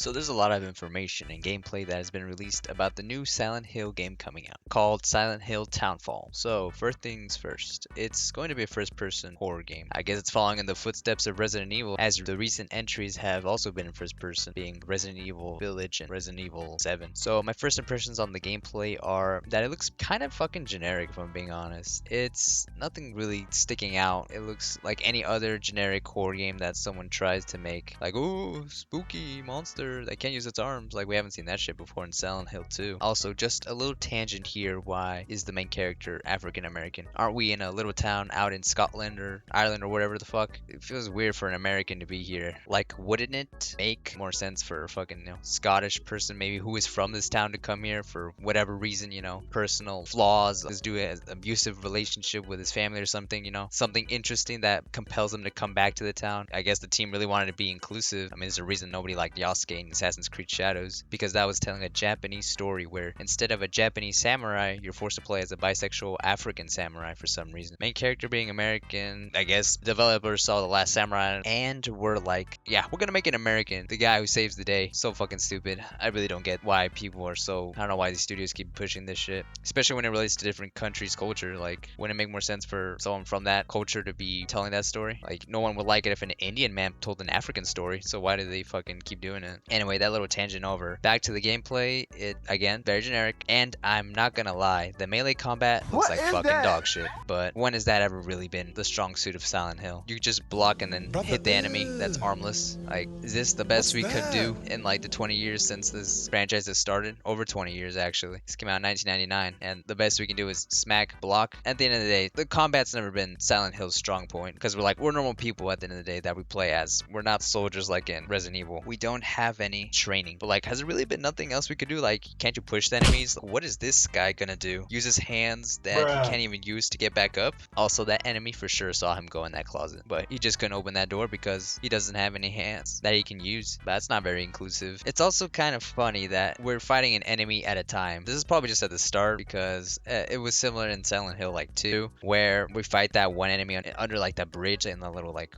So there's a lot of information and gameplay that has been released about the new Silent Hill game coming out called Silent Hill Townfall. So first things first, it's going to be a first-person horror game. I guess it's following in the footsteps of Resident Evil, as the recent entries have also been in first person, being Resident Evil Village and Resident Evil 7. So my first impressions on the gameplay are that it looks kind of fucking generic, if I'm being honest. It's nothing really sticking out. It looks like any other generic horror game that someone tries to make. Like, ooh, spooky monster that can't use its arms. Like, we haven't seen that shit before in Silent Hill 2. Also, just a little tangent here. Why is the main character African American? Aren't we in a little town out in Scotland or Ireland or whatever the fuck? It feels weird for an American to be here. Like, wouldn't it make more sense for a fucking, Scottish person maybe who is from this town to come here for whatever reason, personal flaws, is due an abusive relationship with his family or something, something interesting that compels him to come back to the town. I guess the team really wanted to be inclusive. I mean, there's a reason nobody liked Yasuke in Assassin's Creed Shadows, because that was telling a Japanese story where instead of a Japanese samurai, you're forced to play as a bisexual African samurai for some reason. Main character being American, I guess developers saw The Last Samurai and were like, yeah, we're gonna make it American. The guy who saves the day. So fucking stupid. I really don't get why people are so, I don't know why these studios keep pushing this shit, especially when it relates to different countries' culture. Like, wouldn't it make more sense for someone from that culture to be telling that story? Like, no one would like it if an Indian man told an African story, so why do they fucking keep doing it? Anyway, that little tangent over. Back to the gameplay. It, again, very generic, and I'm not gonna lie, the melee combat looks What like is fucking that? dog shit. But when has that ever really been the strong suit of Silent Hill? You just block and then Brother, hit the enemy that's armless. Like, is this the best what's we could that? do in like the 20 years since this franchise has started? Over 20 years, actually. This came out in 1999, and the best we can do is smack, block. At the end of the day, the combat's never been Silent Hill's strong point, because we're normal people at the end of the day that we play as. We're not soldiers like in Resident Evil. We don't have any training. But like, has there really been nothing else we could do? Like, can't you push the enemies? What is this guy gonna do? Use his hands that he Bruh. can't even use to get back up? Also, that enemy for sure saw him go in that closet, but he just couldn't open that door because he doesn't have any hands that he can use. But that's not very inclusive. It's also kind of funny that we're fighting an enemy at a time. This is probably just at the start, because it was similar in Silent Hill like 2, where we fight that one enemy under like that bridge in the little like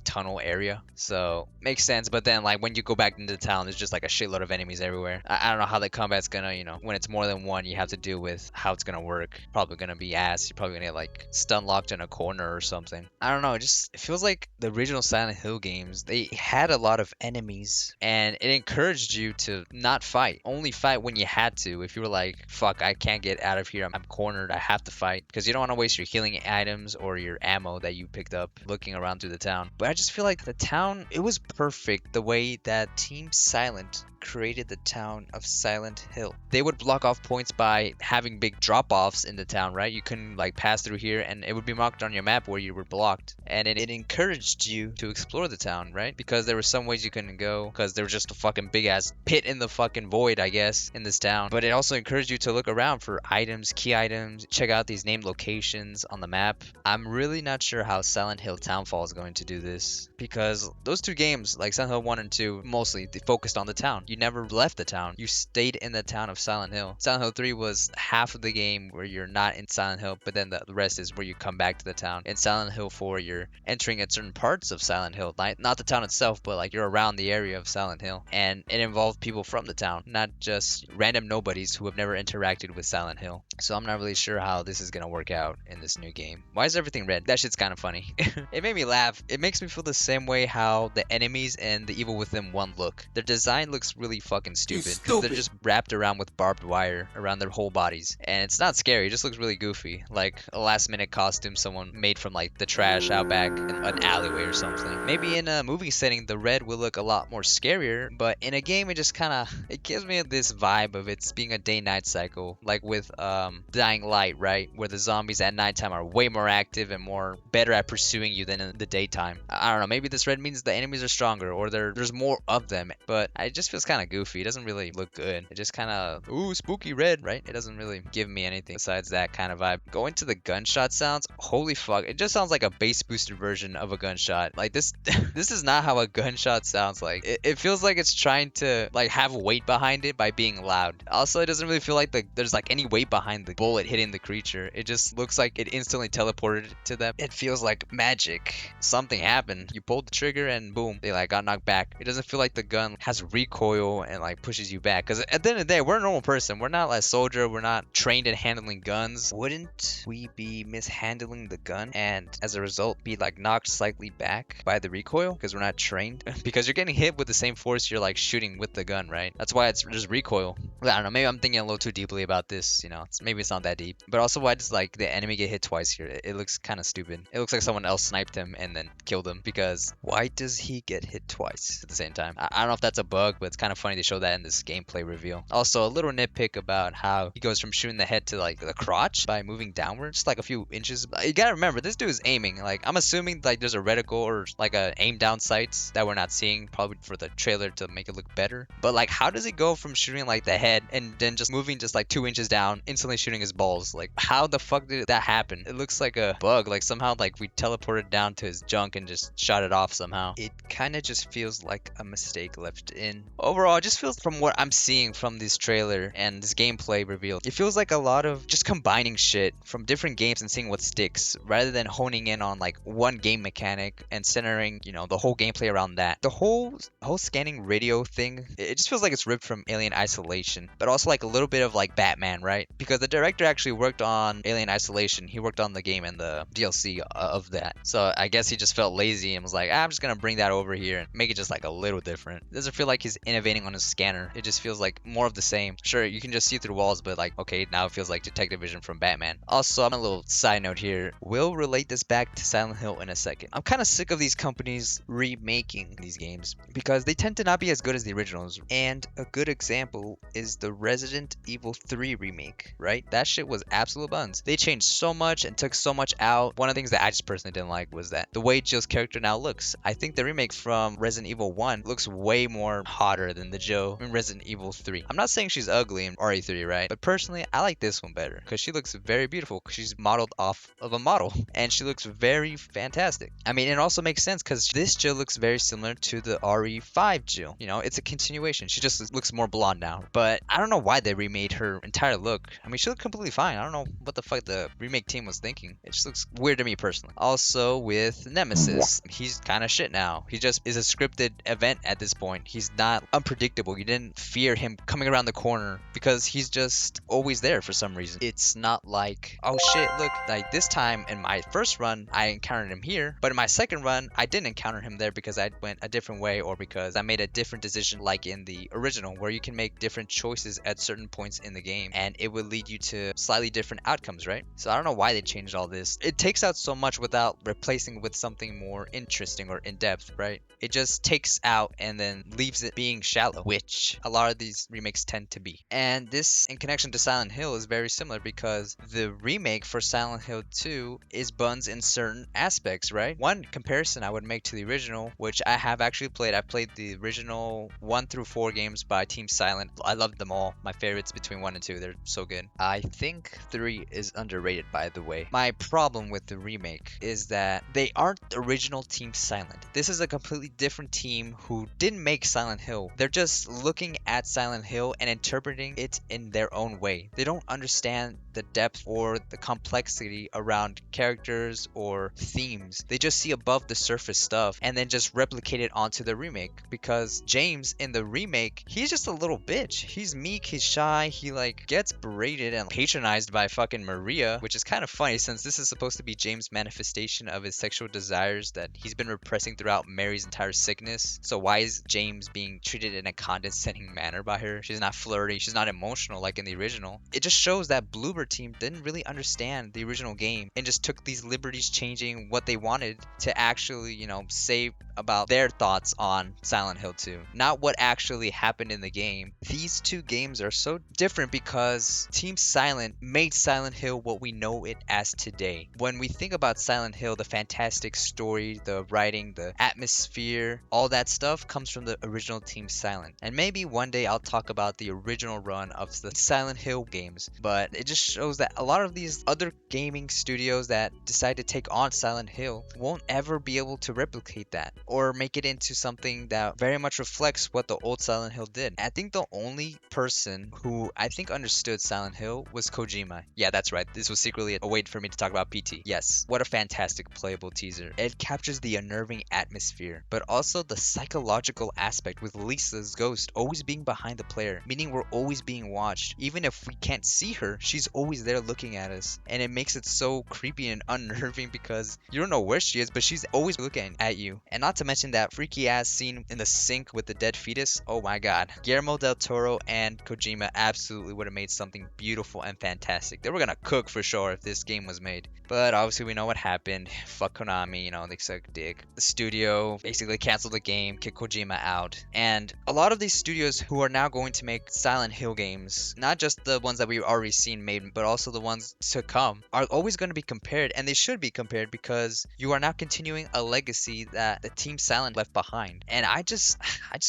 tunnel area. So makes sense. But then like when you go back into the town, there's just like a shitload of enemies everywhere. I don't know how the combat's gonna, when it's more than one, you have to deal with how it's gonna work. Probably gonna be ass. You're probably gonna get like stun locked in a corner or something. I don't know. It feels like the original Silent Hill games, they had a lot of enemies and it encouraged you to not fight. Only fight when you had to. If you were like, fuck, I can't get out of here, I'm cornered, I have to fight, because you don't want to waste your healing items or your ammo that you picked up looking around through the town. But I just feel like the town, it was perfect the way that Team Silent created the town of Silent Hill. They would block off points by having big drop-offs in the town, right? You couldn't like pass through here and it would be marked on your map where you were blocked. And it encouraged you to explore the town, right? Because there were some ways you couldn't go because there was just a fucking big ass pit in the fucking void, I guess, in this town. But it also encouraged you to look around for items, key items, check out these named locations on the map. I'm really not sure how Silent Hill Townfall is going to do this, because those two games, like Silent Hill 1 and 2, mostly they focused on the town. You never left the town. You stayed in the town of Silent Hill. Silent Hill 3 was half of the game where you're not in Silent Hill, but then the rest is where you come back to the town. In Silent Hill 4, you're entering at certain parts of Silent Hill, not the town itself, but like you're around the area of Silent Hill. And it involved people from the town, not just random nobodies who have never interacted with Silent Hill. So I'm not really sure how this is gonna work out in this new game. Why is everything red? That shit's kind of funny. It made me laugh. It makes me feel the same way how the enemies in the Evil Within 1 look. Their design looks really fucking stupid, because they're just wrapped around with barbed wire around their whole bodies. And it's not scary, it just looks really goofy. Like a last minute costume someone made from like the trash out back in an alleyway or something. Maybe in a movie setting the red will look a lot more scarier, but in a game it just kinda, it gives me this vibe of it's being a day-night cycle. Like with Dying Light, right? Where the zombies at nighttime are way more active and more better at pursuing you than in the daytime. I don't know, maybe this red means the enemies are stronger or there's more of them, but it just feels kind of goofy. It doesn't really look good. It just kind of, ooh, spooky red, right? It doesn't really give me anything besides that kind of vibe. Going to the gunshot sounds, holy fuck, it just sounds like a bass boosted version of a gunshot. Like this this is not how a gunshot sounds like. It feels like it's trying to like have weight behind it by being loud. Also, it doesn't really feel like there's like any weight behind the bullet hitting the creature. It just looks like it instantly teleported to them. It feels like magic. Something happened. You pulled the trigger and boom, they like got knocked back. It doesn't feel like the gun gun has recoil and like pushes you back. Because at the end of the day, we're a normal person. We're not like a soldier. We're not trained in handling guns. Wouldn't we be mishandling the gun and as a result be like knocked slightly back by the recoil because we're not trained? Because you're getting hit with the same force you're like shooting with the gun, right? That's why it's just recoil. I don't know. Maybe I'm thinking a little too deeply about this. Maybe it's not that deep. But also, why does like the enemy get hit twice here? It looks kind of stupid. It looks like someone else sniped him and then killed him. Because why does he get hit twice at the same time? I don't know if that's a bug, but it's kind of funny to show that in this gameplay reveal. Also, a little nitpick about how he goes from shooting the head to like the crotch by moving downwards, just like a few inches. You gotta remember, this dude is aiming. Like, I'm assuming like there's a reticle or like a aim down sights that we're not seeing, probably for the trailer to make it look better. But like, how does it go from shooting like the head and then just moving just like 2 inches down, instantly shooting his balls? Like, how the fuck did that happen? It looks like a bug. Like, somehow like we teleported down to his junk and just shot it off somehow. It kind of just feels like a mistake left in. Overall, it just feels, from what I'm seeing from this trailer and this gameplay reveal, it feels like a lot of just combining shit from different games and seeing what sticks, rather than honing in on like one game mechanic and centering, the whole gameplay around that. The whole scanning radio thing, it just feels like it's ripped from Alien Isolation, but also like a little bit of like Batman, right? Because the director actually worked on Alien Isolation. He worked on the game and the DLC of that. So I guess he just felt lazy and was like, I'm just gonna bring that over here and make it just like a little different. It doesn't feel like he's innovating on his scanner. It just feels like more of the same. Sure, you can just see through walls, but like, okay, now it feels like Detective Vision from Batman. Also, I'm a little side note here. We'll relate this back to Silent Hill in a second. I'm kind of sick of these companies remaking these games because they tend to not be as good as the originals. And a good example is the Resident Evil 3 remake, right? That shit was absolute buns. They changed so much and took so much out. One of the things that I just personally didn't like was that the way Jill's character now looks. I think the remake from Resident Evil 1 looks way more hotter than the Jill in Resident Evil 3. I'm not saying she's ugly in RE3, right? But personally, I like this one better because she looks very beautiful because she's modeled off of a model and she looks very fantastic. I mean, it also makes sense because this Jill looks very similar to the RE5 Jill. It's a continuation. She just looks more blonde now. But I don't know why they remade her entire look. I mean, she looked completely fine. I don't know what the fuck the remake team was thinking. It just looks weird to me personally. Also with Nemesis, he's kind of shit now. He just is a scripted event at this point. He's not unpredictable. You didn't fear him coming around the corner because he's just always there for some reason. It's not like, oh shit, look, like this time in my first run, I encountered him here, but in my second run, I didn't encounter him there because I went a different way or because I made a different decision, like in the original, where you can make different choices at certain points in the game and it would lead you to slightly different outcomes, right? So I don't know why they changed all this. It takes out so much without replacing with something more interesting or in-depth, right? It just takes out and then leaves it being shallow, which a lot of these remakes tend to be. And this, in connection to Silent Hill, is very similar because the remake for Silent Hill 2 is buns in certain aspects, right? One comparison I would make to the original, which I have actually played. I've played the original 1 through 4 games by Team Silent. I loved them all. My favorites between 1 and 2. They're so good. I think 3 is underrated, by the way. My problem with the remake is that they aren't the original Team Silent. This is a completely different team who didn't make Silent Hill. They're just looking at Silent Hill and interpreting it in their own way. They don't understand the depth or the complexity around characters or themes. They just see above the surface stuff and then just replicate it onto the remake, because James in the remake, he's just a little bitch. He's meek, he's shy, he like gets berated and patronized by fucking Maria, which is kind of funny since this is supposed to be James' manifestation of his sexual desires that he's been repressing throughout Mary's entire sickness. So why is James being treated in a condescending manner by her? She's not flirty, she's not emotional like in the original. It just shows that Bloober team didn't really understand the original game and just took these liberties changing what they wanted to actually, say about their thoughts on Silent Hill 2, not what actually happened in the game. These two games are so different because Team Silent made Silent Hill what we know it as today. When we think about Silent Hill, the fantastic story, the writing, the atmosphere, all that stuff comes from the original Team Silent. And maybe one day I'll talk about the original run of the Silent Hill games, but it just shows that a lot of these other gaming studios that decide to take on Silent Hill won't ever be able to replicate that or make it into something that very much reflects what the old Silent Hill did. I think the only person who I think understood Silent Hill was Kojima. Yeah, that's right. This was secretly a way for me to talk about PT. Yes, what a fantastic playable teaser. It captures the unnerving atmosphere, but also the psychological aspect with Lisa's ghost always being behind the player, meaning we're always being watched. Even if we can't see her, she's always there looking at us. And it makes it so creepy and unnerving because you don't know where she is, but she's always looking at you. And not to mention that freaky ass scene in the sink with the dead fetus. Oh my god. Guillermo del Toro and Kojima absolutely would have made something beautiful and fantastic. They were gonna cook for sure if this game was made. But obviously we know what happened. Fuck Konami, they suck dick. The studio basically canceled the game, kicked Kojima out. And a lot of these studios who are now going to make Silent Hill games, not just the ones that we've already seen made, but also the ones to come, are always going to be compared, and they should be compared because you are now continuing a legacy that the Team Silent left behind. And I just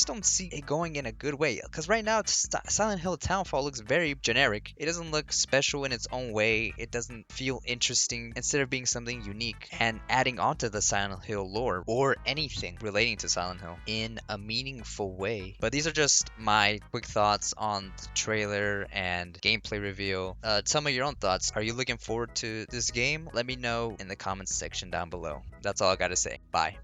don't see it going in a good way. Because right now, Silent Hill Townfall looks very generic. It doesn't look special in its own way. It doesn't feel interesting instead of being something unique and adding onto the Silent Hill lore or anything relating to Silent Hill in a meaningful way. But these are just my quick thoughts on the trailer and gameplay reveal. Tell me your own thoughts. Are you looking forward to this game? Let me know in the comments section down below. That's all I gotta say. Bye.